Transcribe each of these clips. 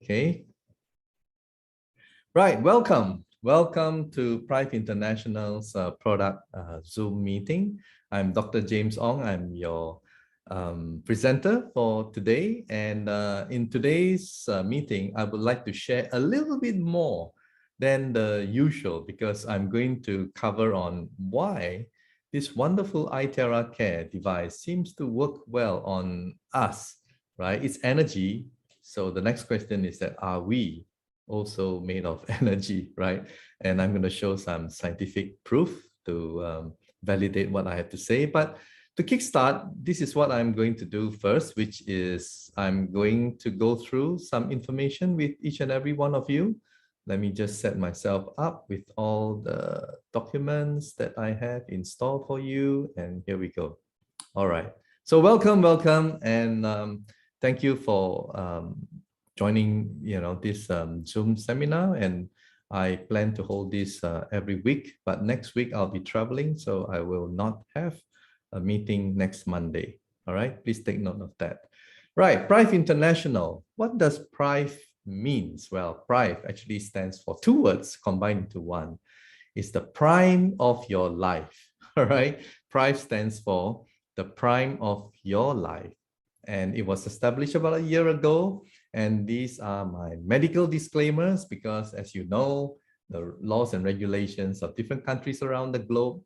Okay. Right. Welcome to Prive International's product Zoom meeting. I'm Dr. James Ong. I'm your presenter for today. And in today's meeting, I would like to share a little bit more than the usual because I'm going to cover on why this wonderful IteraCare device seems to work well on us, right? It's energy. So the next question is that are we also made of energy, right? And I'm going to show some scientific proof to validate what I have to say. But to kickstart, this is what I'm going to do first, which is I'm going to go through some information with each and every one of you. Let me just set myself up with all the documents that I have installed for you. And here we go. All right. So welcome. And thank you for joining, this Zoom seminar. And I plan to hold this every week, but next week I'll be traveling, so I will not have a meeting next Monday. All right, please take note of that. Right, Prive International. What does Prive means? Well, Prive actually stands for two words combined into one. It's the prime of your life. All right, Prive stands for the prime of your life. And it was established about a year ago. And these are my medical disclaimers because, as you know, the laws and regulations of different countries around the globe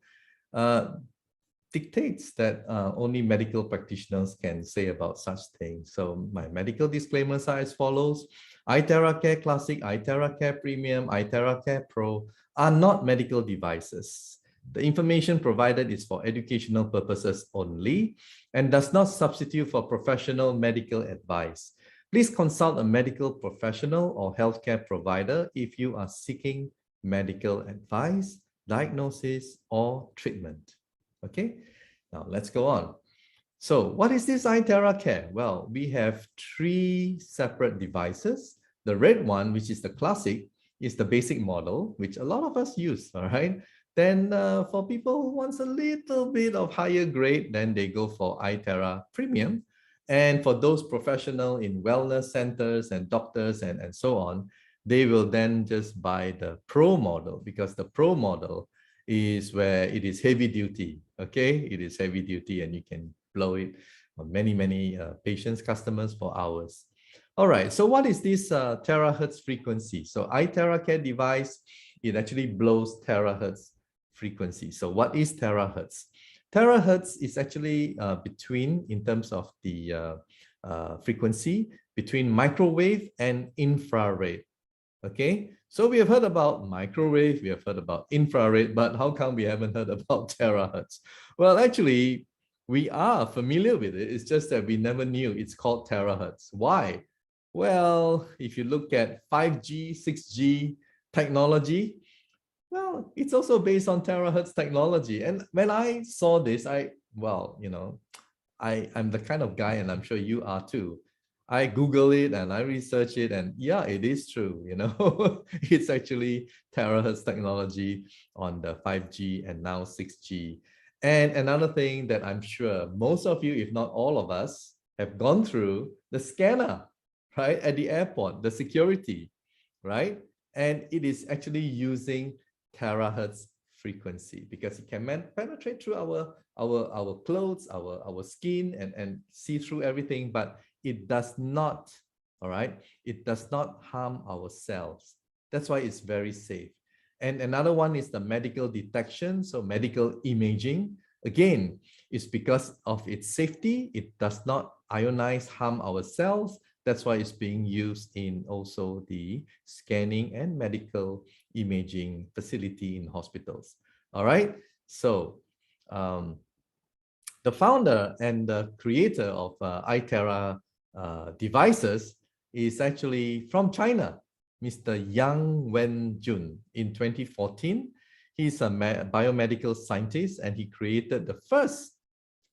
dictates that only medical practitioners can say about such things. So my medical disclaimers are as follows. IteraCare Classic, IteraCare Premium, IteraCare Pro are not medical devices. The information provided is for educational purposes only and does not substitute for professional medical advice. Please consult a medical professional or healthcare provider if you are seeking medical advice, diagnosis, or treatment. Okay, now let's go on. So what is this IteraCare? Well, we have three separate devices. The red one, which is the classic, is the basic model, which a lot of us use, all right? Then for people who wants a little bit of higher grade, then they go for iTera Premium. And for those professional in wellness centers and doctors and so on, they will then just buy the Pro model because the Pro model is where it is heavy duty, okay? It is heavy duty and you can blow it on many patients, customers for hours. All right, so what is this terahertz frequency? So IteraCare device, it actually blows terahertz frequency. So what is terahertz? Terahertz is actually between, in terms of the frequency, between microwave and infrared. Okay, so we have heard about microwave, we have heard about infrared, but how come we haven't heard about terahertz? Well, actually, we are familiar with it. It's just that we never knew it's called terahertz. Why? Well, if you look at 5G, 6G technology, well, it's also based on terahertz technology. And when I saw this, I'm the kind of guy, and I'm sure you are too. I Google it and I research it, and yeah, it is true. It's actually terahertz technology on the 5G and now 6G. And another thing that I'm sure most of you, if not all of us, have gone through the scanner, right, at the airport, the security, right? And it is actually using terahertz frequency because it can penetrate through our clothes, our skin, and see through everything, but it does not, all right? It does not harm our cells. That's why it's very safe. And another one is the medical detection, so medical imaging. Again, it's because of its safety. It does not ionize, harm our cells. That's why it's being used in also the scanning and medical imaging facility in hospitals. All right. So the founder and the creator of IteraCare devices is actually from China, Mr. Yang Wenjun. In 2014, he's a biomedical scientist and he created the first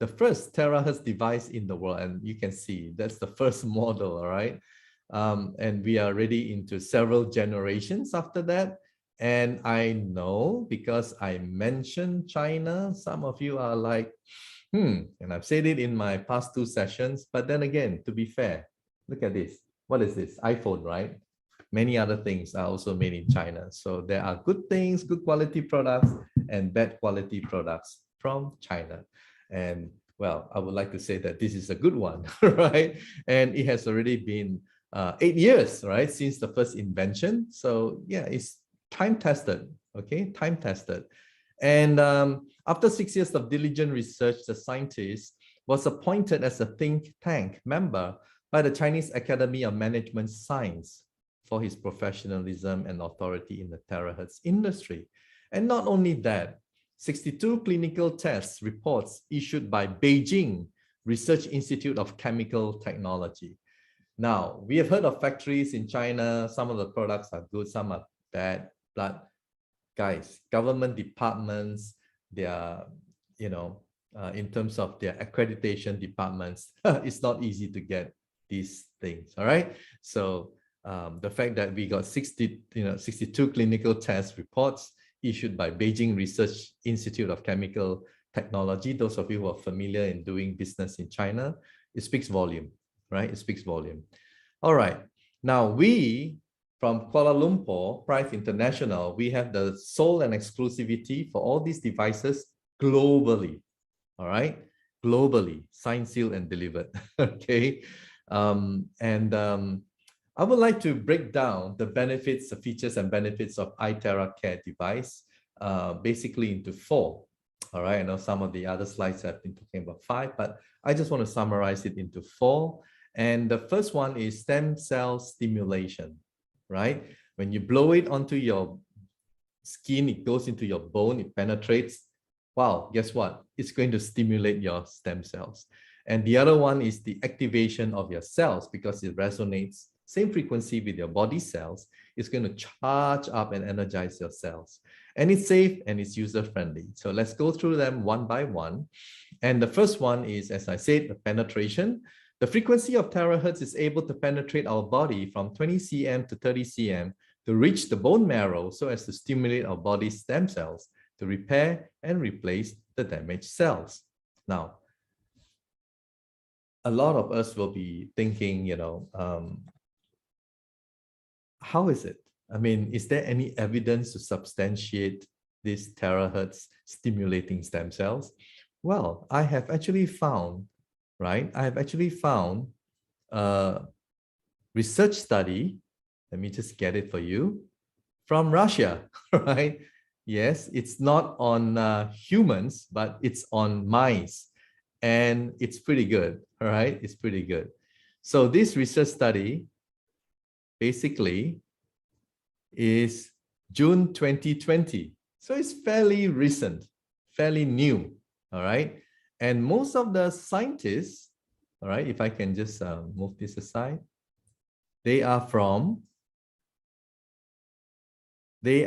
terahertz device in the world. And you can see that's the first model, all right? And we are already into several generations after that. And I know because I mentioned China, some of you are like, and I've said it in my past two sessions, but then again, to be fair, look at this. what is this? iPhone, right? Many other things are also made in China. So there are good things, good quality products, and bad quality products from China. And well, I would like to say that this is a good one, right? And it has already been 8 years, right, since the first invention. So yeah, it's time tested, okay, time tested. And after 6 years of diligent research, the scientist was appointed as a think tank member by the Chinese Academy of Management Science for his professionalism and authority in the terahertz industry. And not only that, 62 clinical tests reports issued by Beijing Research Institute of Chemical Technology. Now, we have heard of factories in China. Some of the products are good, some are bad, but guys, government departments, they are, in terms of their accreditation departments, it's not easy to get these things, all right? So the fact that we got 62 clinical test reports issued by Beijing Research Institute of Chemical Technology, those of you who are familiar in doing business in China, it speaks volume, right? It speaks volume. All right. Now we, from Kuala Lumpur, Price International, we have the sole and exclusivity for all these devices globally. All right. Globally, signed, sealed, and delivered. Okay. I would like to break down the benefits, the features and benefits of IteraCare device basically into 4. All right, I know some of the other slides have been talking about 5, but I just want to summarize it into 4. And the first one is stem cell stimulation, right? When you blow it onto your skin, it goes into your bone, it penetrates. Wow, guess what? It's going to stimulate your stem cells. And the other one is the activation of your cells because it resonates same frequency with your body cells. It's going to charge up and energize your cells. And it's safe and it's user-friendly. So let's go through them one by one. And the first one is, as I said, the penetration. The frequency of terahertz is able to penetrate our body from 20 cm to 30 cm to reach the bone marrow so as to stimulate our body's stem cells to repair and replace the damaged cells. Now, a lot of us will be thinking, how is it? I mean, is there any evidence to substantiate these terahertz stimulating stem cells? Well, I have actually found, right? I have actually found a research study. Let me just get it for you from Russia, right? Yes, it's not on humans, but it's on mice. And it's pretty good, all right? It's pretty good. So this research study basically is June 2020. So it's fairly recent, fairly new, all right? And most of the scientists, all right, if I can just move this aside, they are from the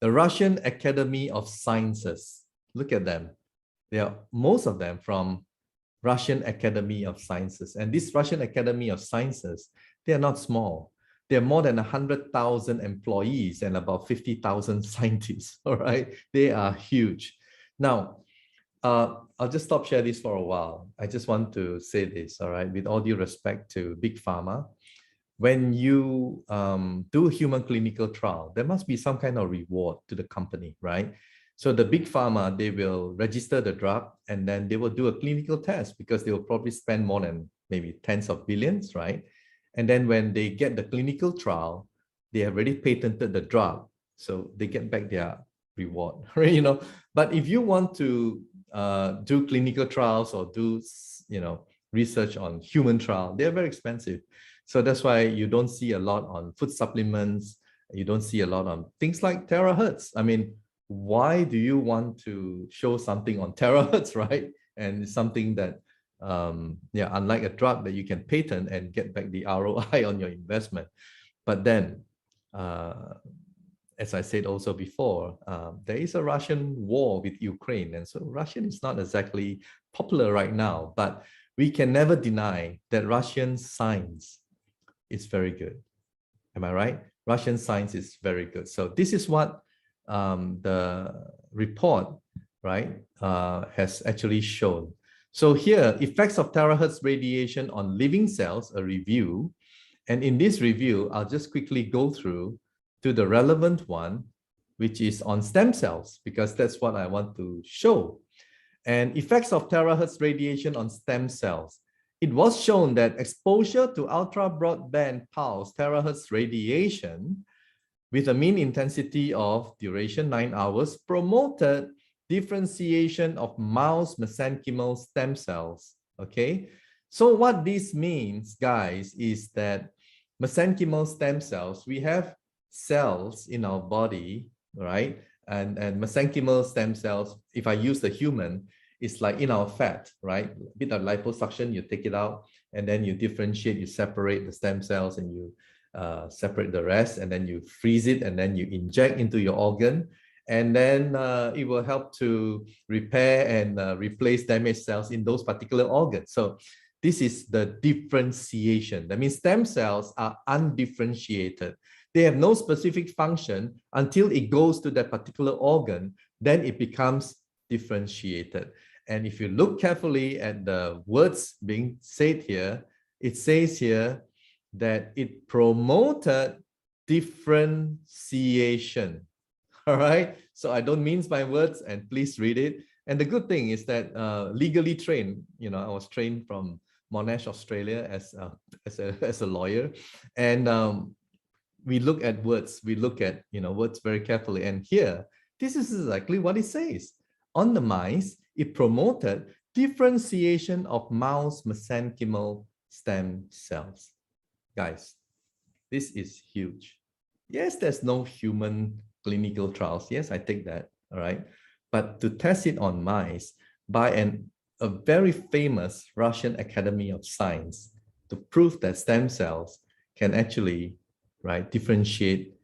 Russian Academy of Sciences. Look at them. They are, most of them, from Russian Academy of Sciences. And this Russian Academy of Sciences, they are not small. There are more than 100,000 employees and about 50,000 scientists, all right? They are huge. Now, I'll just stop share this for a while. I just want to say this, all right? With all due respect to Big Pharma, when you do human clinical trial, there must be some kind of reward to the company, right? So the Big Pharma, they will register the drug and then they will do a clinical test because they will probably spend more than maybe tens of billions, right? And then when they get the clinical trial, they have already patented the drug. So they get back their reward, right? But if you want to do clinical trials or do, research on human trial, they're very expensive. So that's why you don't see a lot on food supplements. You don't see a lot on things like terahertz. I mean, why do you want to show something on terahertz, right? And it's something that, unlike a drug that you can patent and get back the ROI on your investment. But then, as I said also before, there is a Russian war with Ukraine. And so Russian is not exactly popular right now, but we can never deny that Russian science is very good. Am I right? Russian science is very good. So this is what the report, right, has actually shown. So here, effects of terahertz radiation on living cells, a review. And in this review, I'll just quickly go through to the relevant one, which is on stem cells, because that's what I want to show. And effects of terahertz radiation on stem cells. It was shown that exposure to ultra broadband pulse terahertz radiation with a mean intensity of duration 9 hours promoted differentiation of mouse mesenchymal stem cells. Okay, so what this means, guys, is that mesenchymal stem cells, we have cells in our body, right? And mesenchymal stem cells, if I use the human, it's like in our fat, right? A bit of liposuction, you take it out, and then you differentiate, you separate the stem cells, and you separate the rest, and then you freeze it, and then you inject into your organ, and then it will help to repair and replace damaged cells in those particular organs. So this is the differentiation. That means stem cells are undifferentiated. They have no specific function until it goes to that particular organ, then it becomes differentiated. And if you look carefully at the words being said here, it says here that it promoted differentiation. All right, so I don't mince my words, and please read it. And the good thing is that legally trained, you know, I was trained from Monash, Australia as a lawyer, and we look at words, we look at, you know, words very carefully. And here, this is exactly what it says. On the mice, it promoted differentiation of mouse mesenchymal stem cells. Guys, this is huge. Yes, there's no human clinical trials. Yes, I take that, all right? But to test it on mice by a very famous Russian Academy of Science to prove that stem cells can actually, right, differentiate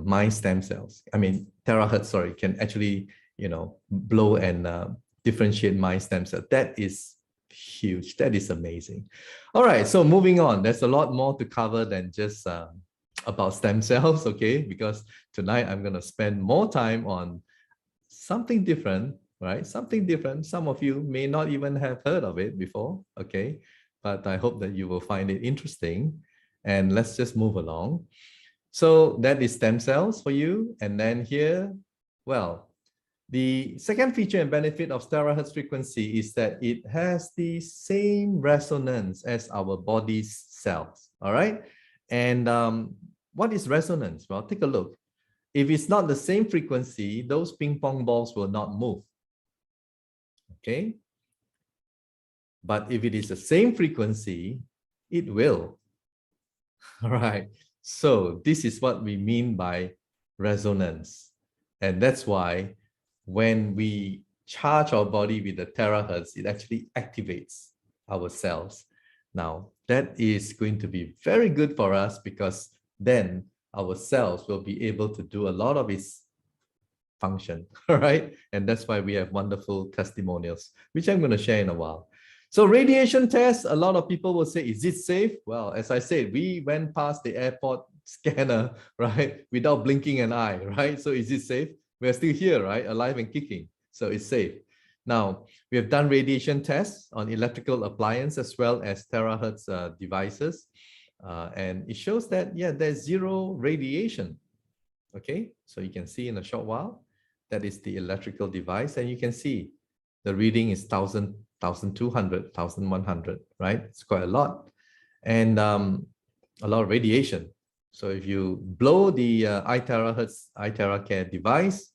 mice stem cells. I mean, terahertz, sorry, can actually, you know, blow and differentiate mice stem cells. That is huge. That is amazing. All right, so moving on. There's a lot more to cover than just about stem cells, okay? Because tonight I'm going to spend more time on something different, right? Something different. Some of you may not even have heard of it before, okay? But I hope that you will find it interesting. And let's just move along. So that is stem cells for you. And then here, well, the second feature and benefit of terahertz frequency is that it has the same resonance as our body's cells, all right? And what is resonance? Well, take a look. If it's not the same frequency, those ping pong balls will not move, okay? But if it is the same frequency, it will, all right? So this is what we mean by resonance. And that's why when we charge our body with the terahertz, it actually activates our cells. Now, that is going to be very good for us because then our cells will be able to do a lot of its function, all right? And that's why we have wonderful testimonials, which I'm going to share in a while. So radiation tests, a lot of people will say, is it safe? Well, as I said, we went past the airport scanner, right? Without blinking an eye, right? So is it safe? We're still here, right? Alive and kicking. So it's safe. Now, we have done radiation tests on electrical appliances as well as terahertz devices. And it shows that, yeah, there's zero radiation. Okay, so you can see in a short while, that is the electrical device. And you can see the reading is 1,000, 1,200, 1,100, right? It's quite a lot. And a lot of radiation. So if you blow the IteraCare device,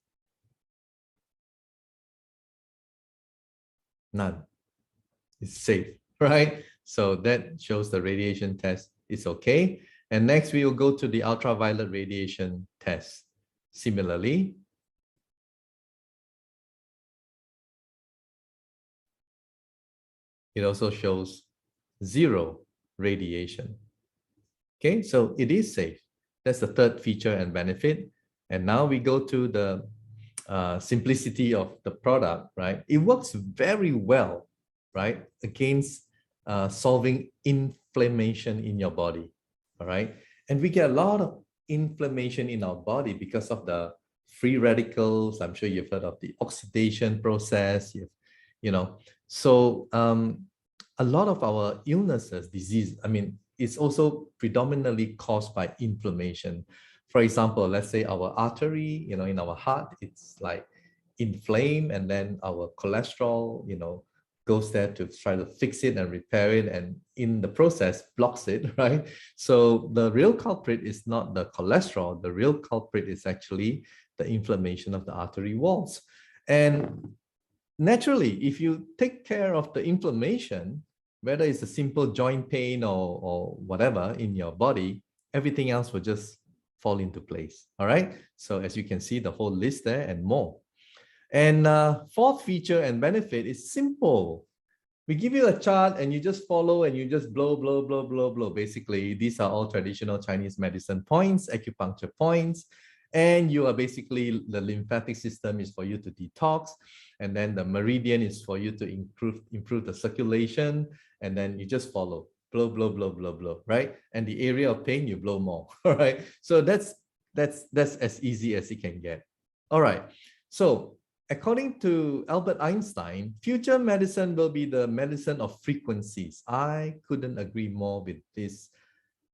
none. It's safe, right? So that shows the radiation test is okay. And next we will go to the ultraviolet radiation test. Similarly, it also shows zero radiation. Okay, so it is safe. That's the third feature and benefit. And now we go to the simplicity of the product, right? It works very well, right, against solving inflammation in your body, all right? And we get a lot of inflammation in our body because of the free radicals. I'm sure you've heard of the oxidation process. You know, So a lot of our illnesses, disease, I mean, it's also predominantly caused by inflammation. For example, let's say our artery, in our heart, it's like inflamed, and then our cholesterol, goes there to try to fix it and repair it, and in the process blocks it, right? So the real culprit is not the cholesterol. The real culprit is actually the inflammation of the artery walls. And naturally, if you take care of the inflammation, whether it's a simple joint pain or whatever in your body, everything else will just fall into place. All right. So as you can see, the whole list there and more. And fourth feature and benefit is simple. We give you a chart and you just follow and you just blow, blow, blow, blow, blow. Basically, these are all traditional Chinese medicine points, acupuncture points. And you are basically, the lymphatic system is for you to detox. And then the meridian is for you to improve the circulation. And then you just follow, blow, blow, blow, blow, blow, right? And the area of pain, you blow more, all right? So that's as easy as it can get. All right, so according to Albert Einstein, future medicine will be the medicine of frequencies. I couldn't agree more with this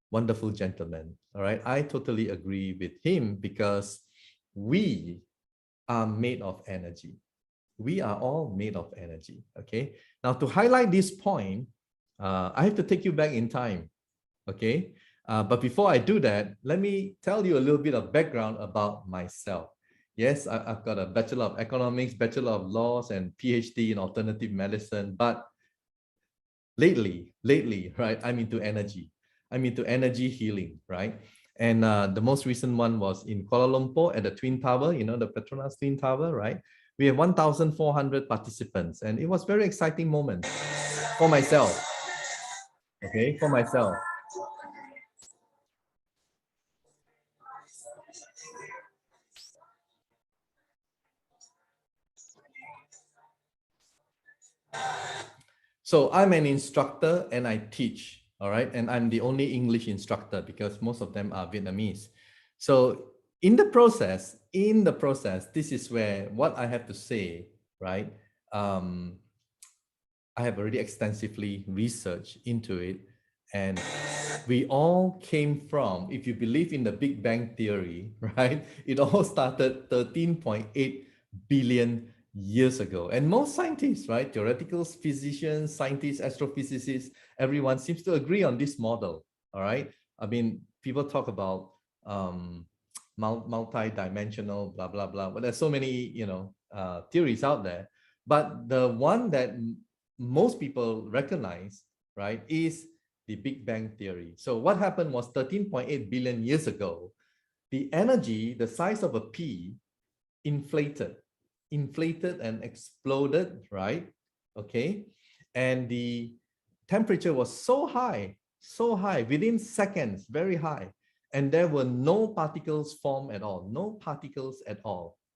wonderful gentleman. All right, I totally agree with him because we are made of energy. We are all made of energy. Okay, now to highlight this point, I have to take you back in time. Okay, but before I do that, let me tell you a little bit of background about myself. Yes, I've got a Bachelor of Economics, Bachelor of Laws, and PhD in Alternative Medicine. But lately, right, I'm into energy. I'm into energy healing, right? And the most recent one was in Kuala Lumpur at the Twin Tower, the Petronas Twin Tower, right? We have 1,400 participants, and it was very exciting moment for myself. Okay, for myself. So I'm an instructor and I teach, all right? And I'm the only English instructor because most of them are Vietnamese. So in the process, this is where what I have to say, right? I have already extensively researched into it. And we all came from, if you believe in the Big Bang Theory, right? It all started 13.8 billion years ago. And most scientists, right, theoretical physicians, scientists, astrophysicists, everyone seems to agree on this model, all right? I mean, people talk about multi-dimensional, blah, blah, blah, but there's so many, theories out there. But the one that most people recognize, right, is the Big Bang Theory. So what happened was 13.8 billion years ago, the energy, the size of a pea, inflated and exploded, right? Okay. And the temperature was so high, within seconds, very high. And there were no particles formed at all,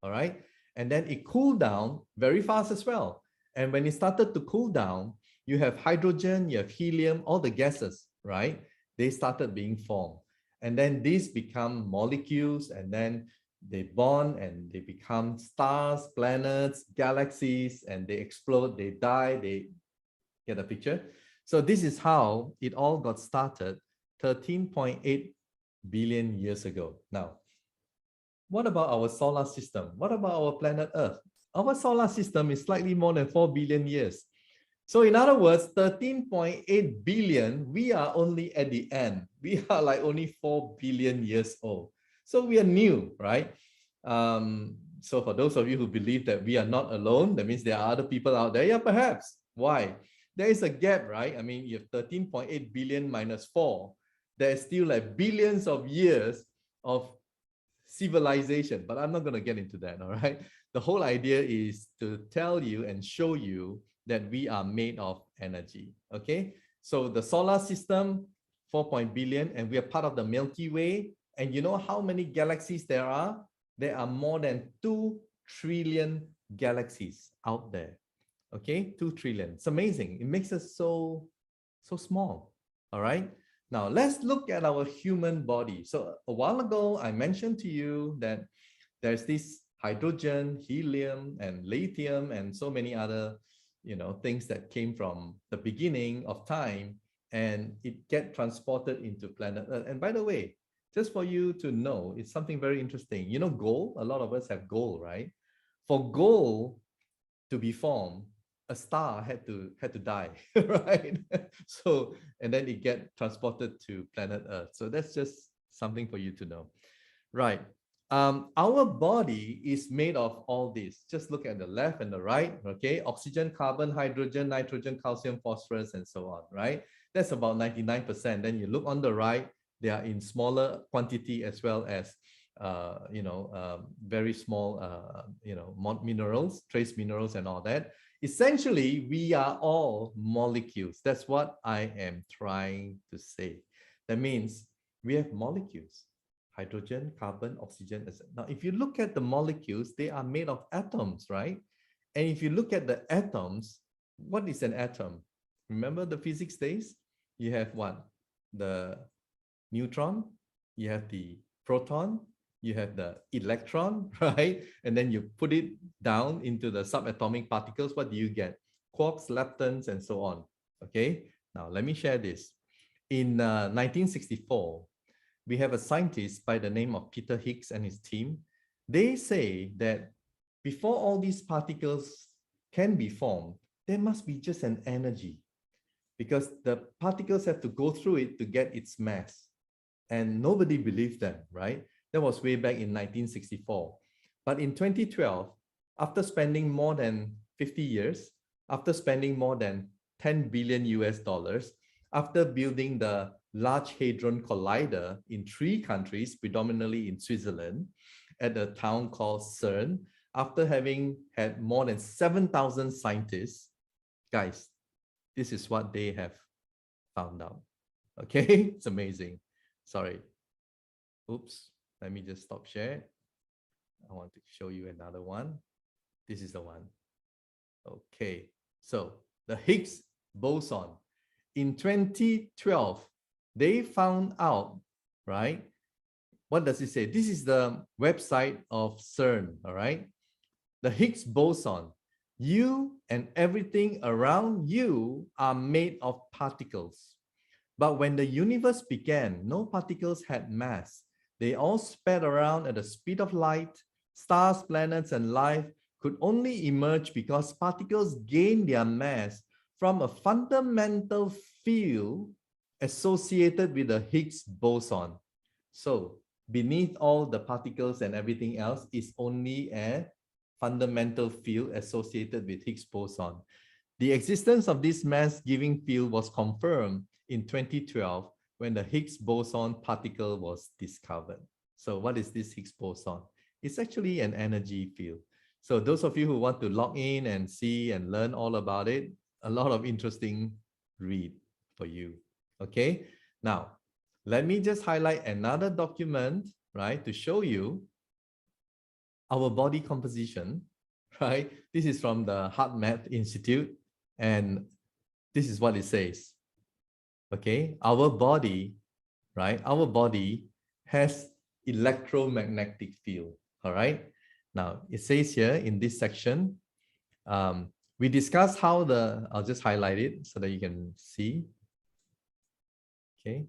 all right? And then it cooled down very fast as well. And when it started to cool down, you have hydrogen, you have helium, all the gases, right? They started being formed. And then these become molecules, and then they bond and they become stars, planets, galaxies, and they explode, they die, they get a picture. So this is how it all got started 13.8 billion years ago. Now, what about our solar system? What about our planet Earth? Our solar system is slightly more than 4 billion years. So in other words, 13.8 billion, we are only at the end. We are like only 4 billion years old. So we are new, right? So for those of you who believe that we are not alone, that means there are other people out there. Yeah, perhaps. Why? There is a gap, right? I mean, you have 13.8 billion minus 4. There's still like billions of years of civilization, but I'm not going to get into that, all right? The whole idea is to tell you and show you that we are made of energy, okay? So the solar system, 4 billion, and we are part of the Milky Way. And you know how many galaxies there are? There are more than 2 trillion galaxies out there, okay? 2 trillion. It's amazing. It makes us so small, all right? Now, let's look at our human body. So a while ago, I mentioned to you that there's this hydrogen, helium, and lithium, and so many other, things that came from the beginning of time, and it get transported into planet Earth. And by the way, just for you to know, it's something very interesting. Gold, a lot of us have gold, right? For gold to be formed, a star had to die, right? So, and then it get transported to planet Earth. So that's just something for you to know, right? Our body is made of all this. Just look at the left and the right, okay? Oxygen, carbon, hydrogen, nitrogen, calcium, phosphorus, and so on, right? That's about 99%. Then you look on the right, they are in smaller quantity as well as very small, minerals, trace minerals and all that. Essentially, we are all molecules. That's what I am trying to say. That means we have molecules, hydrogen, carbon, oxygen, etc. Now, if you look at the molecules, they are made of atoms, right? And if you look at the atoms, what is an atom? Remember the physics days? You have what? The neutron, you have the proton, you have the electron, right? And then you put it down into the subatomic particles. What do you get? Quarks, leptons, and so on. Okay, now let me share this. In 1964, we have a scientist by the name of Peter Higgs and his team. They say that before all these particles can be formed, there must be just an energy, because the particles have to go through it to get its mass. And nobody believed them, right? That was way back in 1964. But in 2012, after spending more than 50 years, after spending more than 10 billion US dollars, after building the Large Hadron Collider in 3 countries, predominantly in Switzerland, at a town called CERN, after having had more than 7,000 scientists, guys, this is what they have found out. Okay, it's amazing. Sorry. Oops. Let me just stop share. I want to show you another one. This is the one. Okay. So the Higgs boson. In 2012, they found out, right? What does it say? This is the website of CERN, all right? The Higgs boson. You and everything around you are made of particles. But when the universe began, no particles had mass. They all sped around at the speed of light. Stars, planets, and life could only emerge because particles gained their mass from a fundamental field associated with the Higgs boson. So beneath all the particles and everything else is only a fundamental field associated with Higgs boson. The existence of this mass-giving field was confirmed in 2012 when the Higgs boson particle was discovered. So what is this Higgs boson? It's actually an energy field. So those of you who want to log in and see and learn all about it, a lot of interesting read for you. Okay, now let me just highlight another document, right, to show you our body composition, right? This is from the HeartMath Institute, and this is what it says. Okay, our body, right? Our body has electromagnetic field. All right. Now it says here in this section, we discussed how the, I'll just highlight it so that you can see. Okay.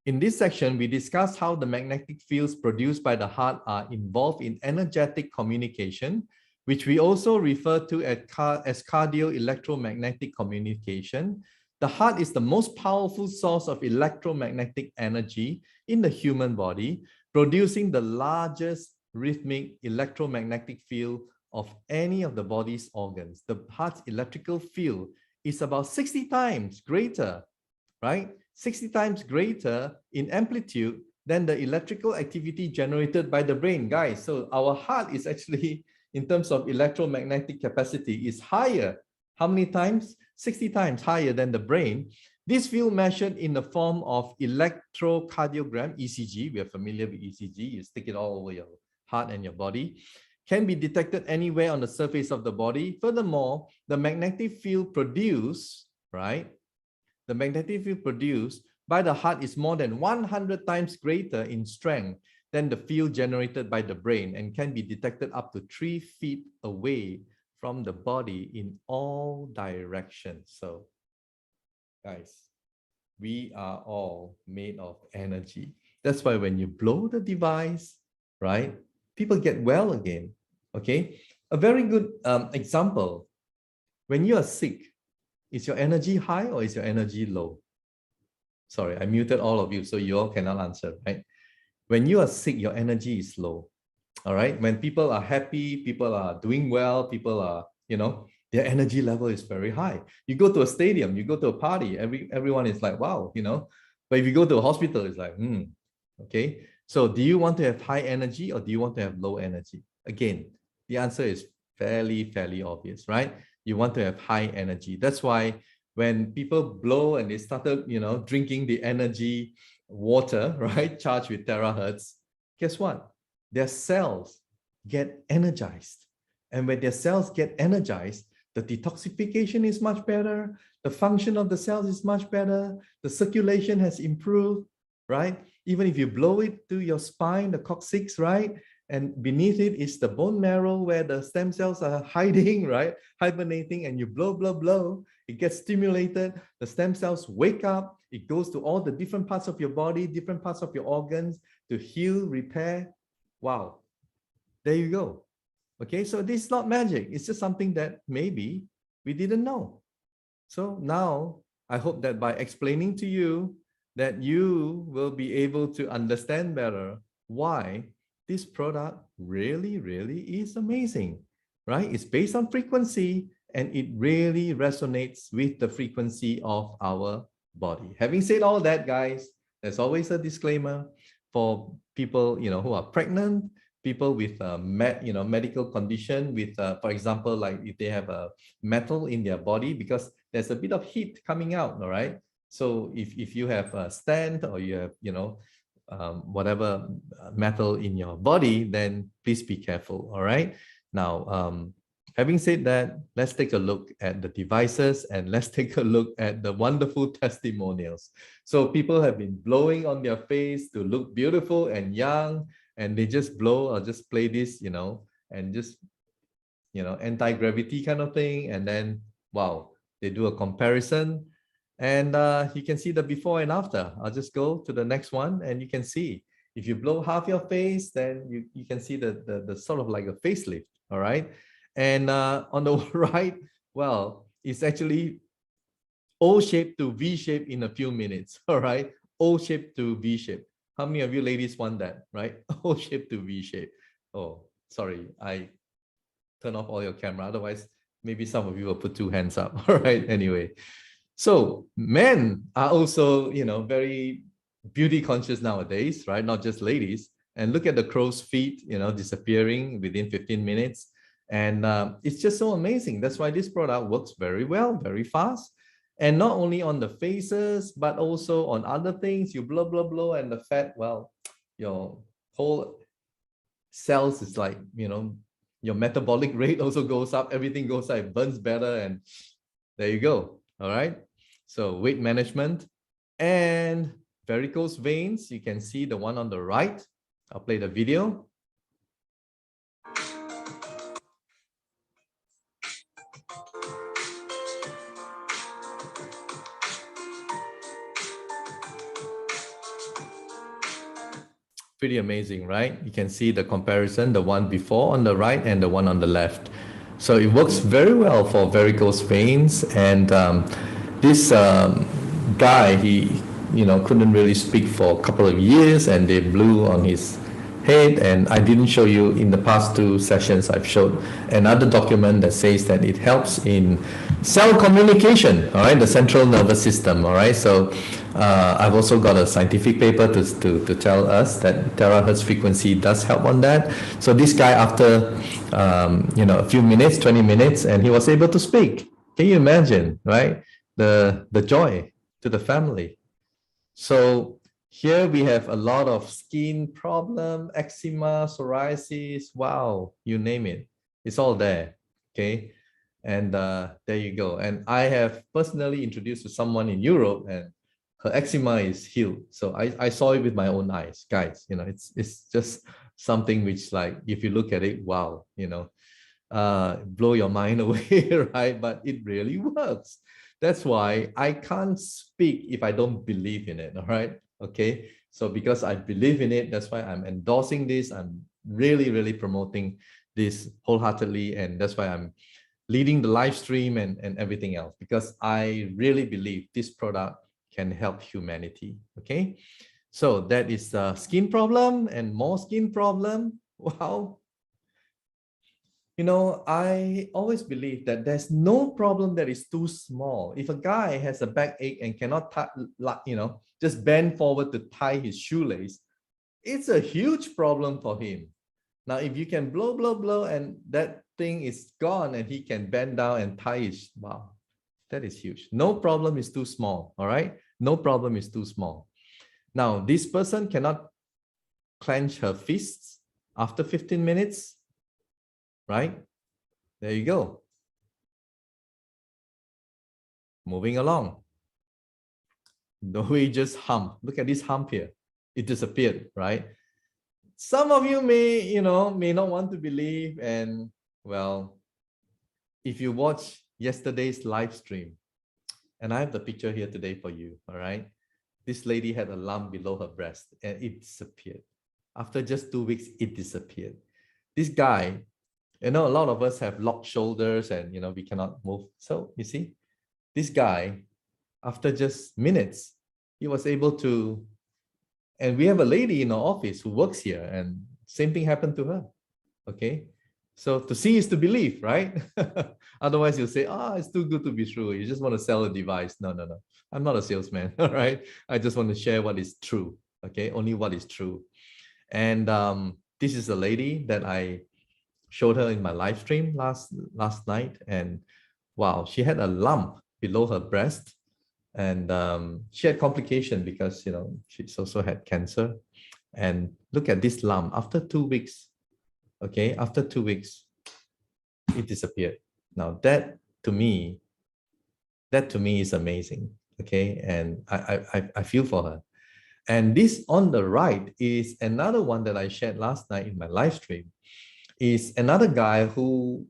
In this section, we discussed how the magnetic fields produced by the heart are involved in energetic communication, which we also refer to as cardio-electromagnetic communication. The heart is the most powerful source of electromagnetic energy in the human body, producing the largest rhythmic electromagnetic field of any of the body's organs. The heart's electrical field is about 60 times greater, right? 60 times greater in amplitude than the electrical activity generated by the brain, guys. So our heart is actually, in terms of electromagnetic capacity, is higher. How many times? 60 times higher than the brain. This field measured in the form of electrocardiogram, ECG, we are familiar with ECG, you stick it all over your heart and your body, can be detected anywhere on the surface of the body. Furthermore, the magnetic field produced, right? The magnetic field produced by the heart is more than 100 times greater in strength than the field generated by the brain and can be detected up to 3 feet away from the body in all directions. So guys, we are all made of energy. That's why when you blow the device, right, people get well again. Okay, a very good example. When you are sick, is your energy high or is your energy low? Sorry, I muted all of you, so you all cannot answer, right? When you are sick, your energy is low. All right. When people are happy, people are doing well, people are, their energy level is very high. You go to a stadium, you go to a party, everyone is like, wow, But if you go to a hospital, it's like, okay. So do you want to have high energy or do you want to have low energy? Again, the answer is fairly obvious, right? You want to have high energy. That's why when people blow and they started, drinking the energy water, right, charged with terahertz, guess what? Their cells get energized. And when their cells get energized, the detoxification is much better. The function of the cells is much better. The circulation has improved, right? Even if you blow it to your spine, the coccyx, right? And beneath it is the bone marrow where the stem cells are hiding, right? Hibernating, and you blow, it gets stimulated. The stem cells wake up. It goes to all the different parts of your body, different parts of your organs to heal, repair. Wow, there you go. Okay, so this is not magic. It's just something that maybe we didn't know. So now I hope that by explaining to you that you will be able to understand better why this product really is amazing, right? It's based on frequency and it really resonates with the frequency of our body. Having said all that, guys, there's always a disclaimer for people, who are pregnant, people with medical condition with, for example, like if they have a metal in their body, because there's a bit of heat coming out, all right? So if you have a stent or you have, whatever metal in your body, then please be careful, all right? Now, having said that, let's take a look at the devices and let's take a look at the wonderful testimonials. So people have been blowing on their face to look beautiful and young, and they just blow or just play this, and just, anti-gravity kind of thing. And then, wow, they do a comparison and you can see the before and after. I'll just go to the next one and you can see, if you blow half your face, then you can see the sort of like a facelift, all right? And on the right, well, it's actually O shape to V shape in a few minutes, all right? O shape to V shape. How many of you ladies want that, right? O shape to V shape. Oh, sorry, I turn off all your camera. Otherwise, maybe some of you will put 2 hands up, all right? Anyway, so men are also, very beauty conscious nowadays, right? Not just ladies. And look at the crow's feet, disappearing within 15 minutes. And it's just so amazing. That's why this product works very well, very fast. And not only on the faces, but also on other things. You blow, and the fat, well, your whole cells is like, your metabolic rate also goes up. Everything goes up, it burns better. And there you go. All right. So weight management and varicose veins. You can see the one on the right. I'll play the video. Pretty amazing, right? You can see the comparison, the one before on the right and the one on the left. So it works very well for varicose veins. And this guy, he couldn't really speak for a couple of years, and they blew on his head. And I didn't show you in the past 2 sessions. I've showed another document that says that it helps in cell communication, all right, the central nervous system, all right. So I've also got a scientific paper to tell us that terahertz frequency does help on that. So this guy, after a few minutes, 20 minutes, and he was able to speak. Can you imagine, right? The joy to the family. So here we have a lot of skin problem, eczema, psoriasis, wow, you name it. It's all there, okay? And there you go. And I have personally introduced to someone in Europe, and her eczema is healed. So I saw it with my own eyes, guys. It's just something which, like, if you look at it, wow, blow your mind away, right? But it really works. That's why I can't speak if I don't believe in it, all right? Okay, so because I believe in it, that's why I'm endorsing this. I'm really, really promoting this wholeheartedly, and that's why I'm leading the live stream and everything else, because I really believe this product can help humanity, okay? So that is a skin problem and more skin problem. Wow. You know, I always believe that there's no problem that is too small. If a guy has a backache and cannot, just bend forward to tie his shoelace, it's a huge problem for him. Now, if you can blow, blow, blow, and that thing is gone and he can bend down and tie his, wow, that is huge. No problem is too small, all right? No problem is too small. Now, this person cannot clench her fists after 15 minutes, right? There you go. Moving along. The way just hump. Look at this hump here. It disappeared, right? Some of you may not want to believe, and well, if you watch yesterday's live stream, and I have the picture here today for you, all right? This lady had a lump below her breast and it disappeared. After just 2 weeks, it disappeared. This guy, a lot of us have locked shoulders and, we cannot move. So you see, this guy, after just minutes, he was able to, and we have a lady in our office who works here and same thing happened to her, okay? So to see is to believe, right? Otherwise you'll say, it's too good to be true. You just want to sell a device. No. I'm not a salesman, all right? I just want to share what is true, okay? Only what is true. And this is a lady that I showed her in my live stream last night. And wow, she had a lump below her breast. And she had complication because, she also had cancer. And look at this lump. After 2 weeks, okay, after 2 weeks, it disappeared. Now that to me is amazing, okay? And I feel for her. And this on the right is another one that I shared last night in my live stream. Is another guy who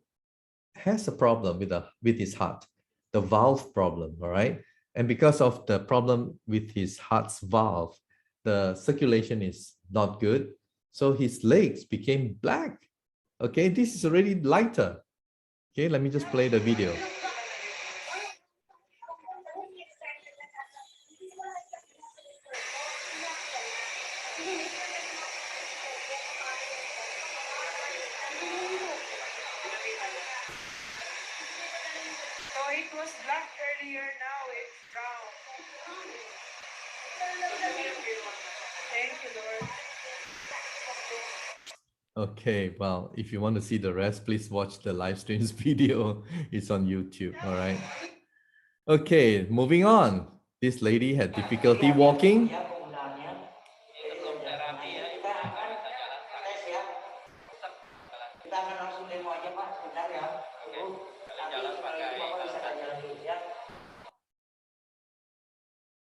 has a problem with his heart, the valve problem, all right? And because of the problem with his heart's valve, the circulation is not good. So his legs became black. Okay, this is already lighter. Okay, let me just play the video. Okay, well, if you want to see the rest, please watch the live streams video. It's on YouTube, all right? Okay, moving on. This lady had difficulty walking.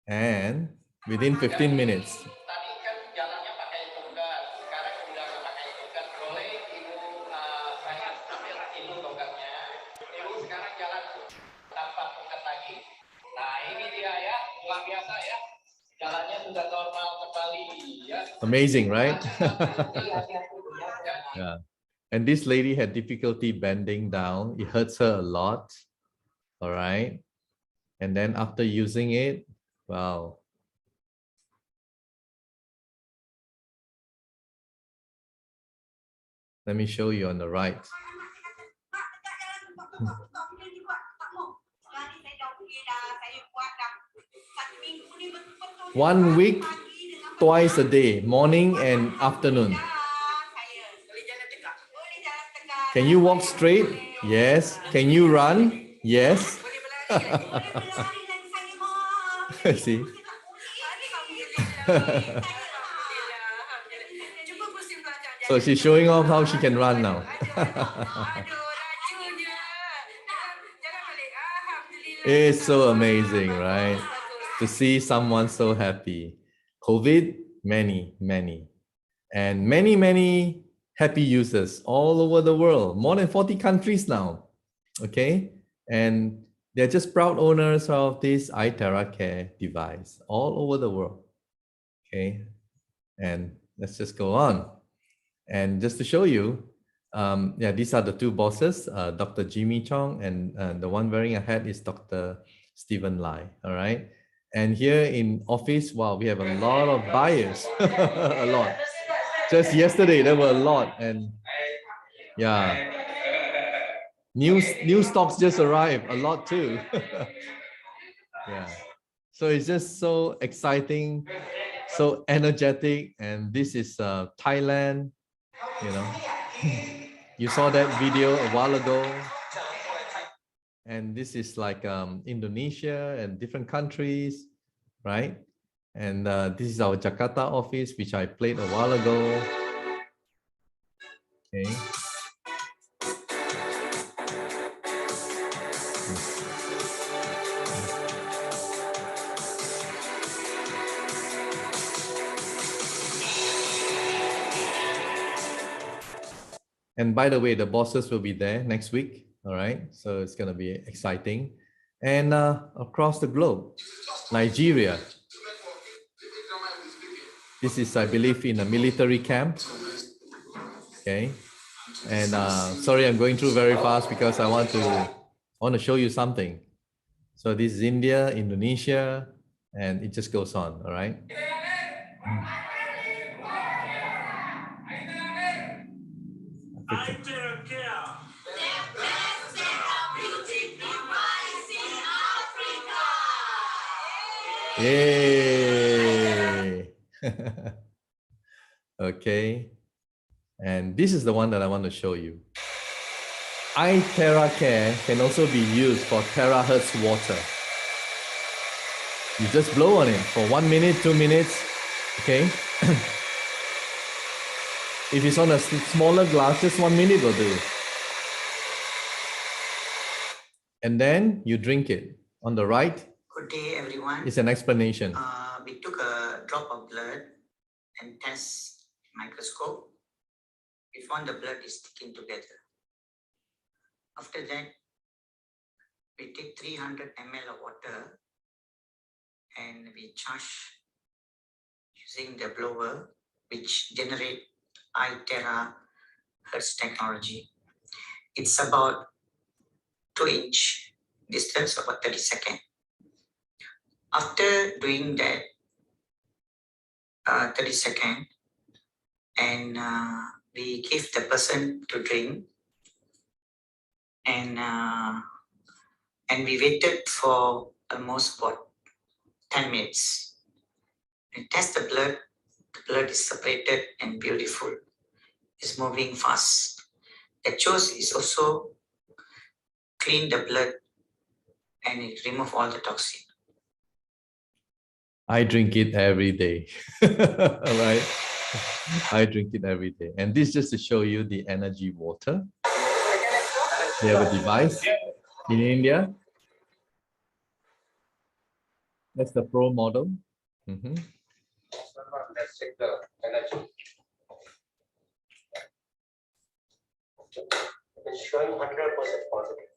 And within 15 minutes, amazing, right? Yeah. And this lady had difficulty bending down. It hurts her a lot. All right. And then after using it, wow. Let me show you on the right. 1 week, twice a day, morning and afternoon. Can you walk straight? Yes. Can you run? Yes. See? So she's showing off how she can run now. It's so amazing, right? To see someone so happy. COVID, many. And many happy users all over the world, more than 40 countries now. Okay, and they're just proud owners of this IteraCare device all over the world. Okay, and let's just go on. And just to show you, yeah, these are the two bosses, Dr. Jimmy Chong, and the one wearing a hat is Dr. Stephen Lai. All right. And here in office, wow, we have a lot of buyers, a lot. Just yesterday, there were a lot, and yeah, new stocks just arrived, a lot too. Yeah, so it's just so exciting, so energetic, and this is Thailand. You know, you saw that video a while ago, and this is like Indonesia and different countries, right? And this is our Jakarta office, which I played a while ago. Okay. And by the way, the bosses will be there next week. All right. So it's going to be exciting. And across the globe, Nigeria. This is, I believe, in a military camp. Okay. And sorry, I'm going through very fast because I want to show you something. So this is India, Indonesia, and it just goes on. All right. IteraCare. Yay! Okay, and this is the one that I want to show you. IteraCare can also be used for Terahertz water. You just blow on it for 1 minute, 2 minutes, okay? If it's on a smaller glass, just 1 minute will do. And then you drink it. On the right, good day, everyone. It's an explanation. We took a drop of blood and test microscope. We found the blood is sticking together. After that, we take 300 ml of water and we charge using the blower, which generate Terahertz technology. It's about 2-inch distance, about 30 seconds. After doing that 30 seconds, and we give the person to drink, and we waited for almost about 10 minutes. We test the blood is separated and beautiful. It's moving fast. The choice is also clean the blood and it remove all the toxin. I drink it every day. All right. I drink it every day. And this just to show you the energy water. They have a device in India. That's the Pro model. Let's check the energy. It's showing 100% positive.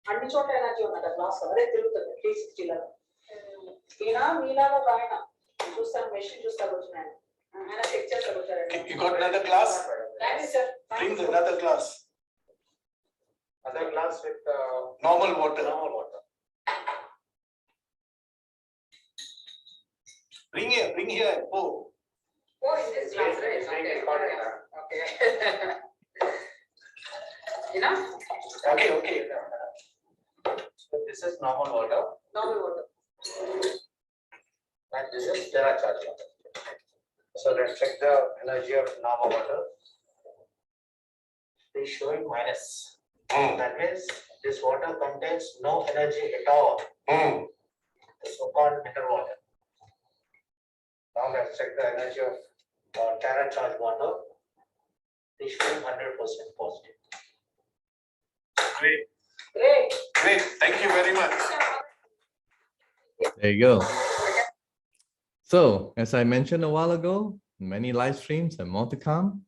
అన్ని చోట్ల energy ఉన్నది glass అదే తిరుగుతుంది 360 లో ఈయన మీలాగా ఆయన చూస్తాను మెషిన్ చూస్తా కూర్చున్నాను ఆయన చెక్ చేస్తా కూర్చోండి. You got another glass? Thank you, sir. Bring another glass. Another glass with normal water. Normal water. Bring here. Oh, in this glass, right? Okay. Enough? Okay. So this is normal water. Normal water. And this is Terahertz water. So let's check the energy of normal water. It is showing minus. That means this water contains no energy at all. The so-called mineral water. Now let's check the energy of Terahertz water. It is showing 100% positive. Great. Thank you very much. There you go. So So as I mentioned a while ago, many live streams and more to come,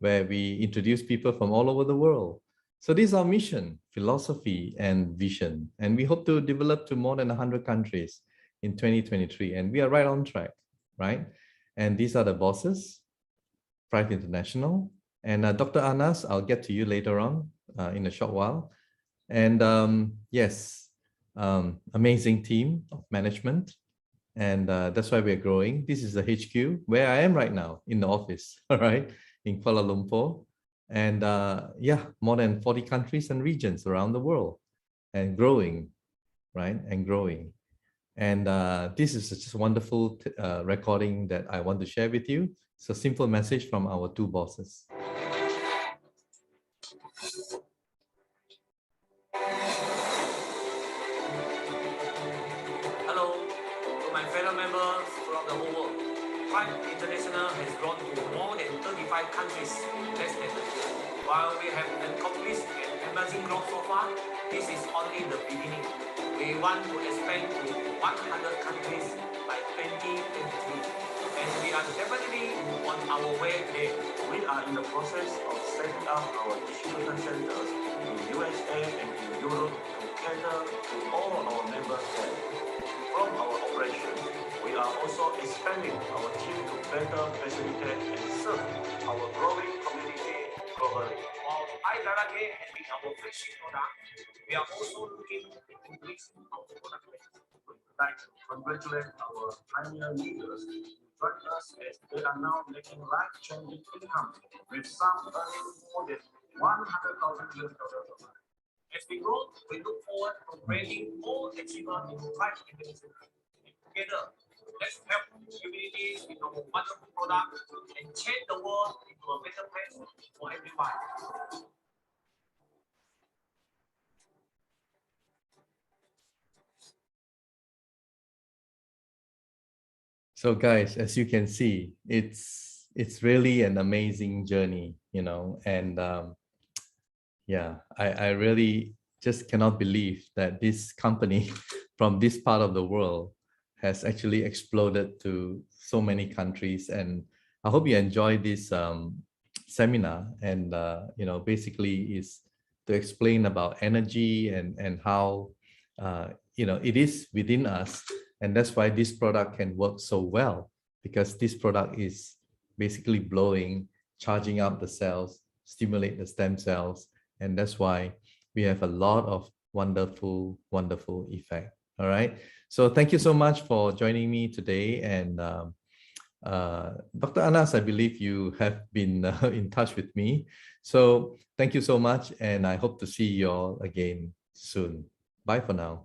where we introduce people from all over the world. So this is our mission, philosophy, and vision. And we hope to develop to more than 100 countries in 2023. And we are right on track, right? And these are the bosses, Pride International. And Dr. Anas, I'll get to you later on in a short while. And yes, amazing team of management. And that's why we're growing. This is the HQ where I am right now in the office, all right, in Kuala Lumpur. And yeah, more than 40 countries and regions around the world and growing, right, and growing. And this is just a wonderful recording that I want to share with you. It's a simple message from our two bosses. Hello to my fellow members from the whole world. Pride International has grown to more than 35 countries in less than a year. While we have accomplished an amazing growth so far, this is only the beginning. We want to expand to 100 countries by 2023, and we are definitely on our way there. We are in the process of setting up our distribution centers in USA and in Europe to cater to all our members there. From our operations, we are also expanding our team to better facilitate and serve our growing community globally. While IteraCare has been our flagship product, we are also looking to increase our product range. We'd like to congratulate our pioneer leaders who joined us as they are now making life-changing income, with some earning more than $100,000 a month. As we grow, we look forward to bringing more achievers into Pride International. Together, let's help communities with our wonderful product and change the world into a better place for everyone. So guys, as you can see, it's really an amazing journey, you know, and yeah, I really just cannot believe that this company from this part of the world has actually exploded to so many countries. And I hope you enjoy this seminar. And you know, basically is to explain about energy and how you know, it is within us. And that's why this product can work so well, because this product is basically blowing, charging up the cells, stimulate the stem cells. And that's why we have a lot of wonderful, wonderful effect. All right. So thank you so much for joining me today. And Dr. Anas, I believe you have been in touch with me. So thank you so much. And I hope to see you all again soon. Bye for now.